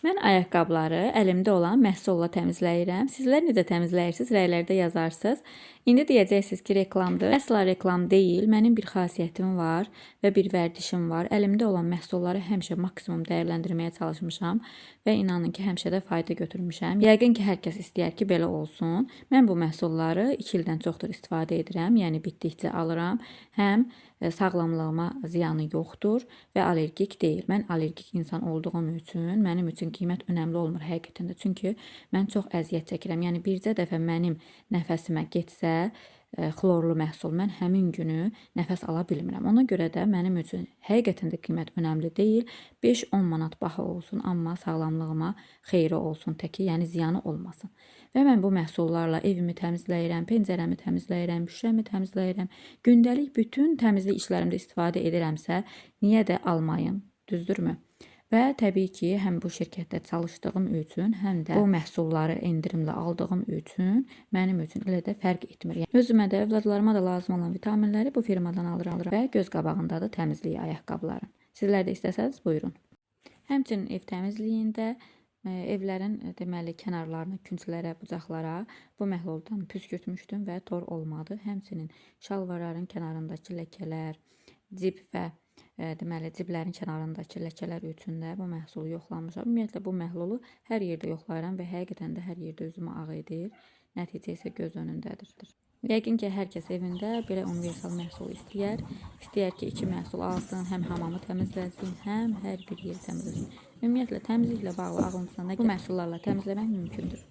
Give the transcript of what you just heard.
Mən ayaqqabıları əlimdə olan məhsulla təmizləyirəm. Sizlər necə təmizləyirsiniz? Rəylərdə yazarsınız. İndi deyəcəksiniz ki, reklamdır. Əsla reklam deyil. Mənim bir xasiyyətim var və bir vərdişim var. Əlimdə olan məhsulları həmişə maksimum dəyərləndirməyə çalışmışam və inanın ki, həmişə də fayda götürmüşəm. Yəqin ki, hər kəs istəyər ki, belə olsun. Mən bu məhsulları 2 ildən çoxdur istifadə edirəm. Yəni bitdikcə alıram. Həm sağlamlığıma ziyanı yoxdur və allergik deyil. Mən allergik insan olduğum üçün mənim üçün qiymət önəmli olmur həqiqətən də. Çünki mən çox əziyyət çəkirəm. Yəni bircə dəfə mənim nəfəsimə getsə xlorlu məhsul, mən həmin günü nəfəs ala bilmirəm. Ona görə də mənim üçün həqiqətən də qiymət önəmli deyil. 5-10 manat baha olsun, amma sağlamlığıma xeyri olsun təki, yəni ziyanı olmasın. Və mən bu məhsullarla evimi təmizləyirəm, pəncərəmi təmizləyirəm, şüşəmi təmizləyirəm. Gündəlik bütün təmizlik işlərimdə istifadə edirəmsə, niyə də almayım, düzdürmü? Və təbii ki, həm bu şirkətdə çalışdığım üçün, həm də bu məhsulları endirimlə aldığım üçün mənim üçün elə də fərq etmir. Yəni, özümə də, övladlarıma da lazım olan vitaminləri bu firmadan alıram və göz qabağındadır təmizlik ayaqqabıların. Sizlər də istəsəniz buyurun. Həmçinin ev təmizliyində evlərin deməli kənarlarına, künclərə, bucaqlara bu məhluldan püskürtmüşdüm və tor olmadı. Həmçinin şalvarların kənarındakı ləkələr, cib və deməli ciblərin kənarındakı ləkələr üçün də bu məhsulu yoxlamışam. Ümumiyyətlə bu məhlulu hər yerdə yoxlayıram və həqiqətən də hər yerdə üzümə ağ edir. Nəticə isə göz önündədir. Yəqin ki, hər kəs evində belə universal məhsul istəyər. İstəyər ki, 2 məhsul alsın, həm hamamı təmizləsin, həm hər bir yeri təmizləsin. Ümumiyyətlə təmizliklə bağlı ağlınızda nə bu məhsullarla təmizləmək mümkündür.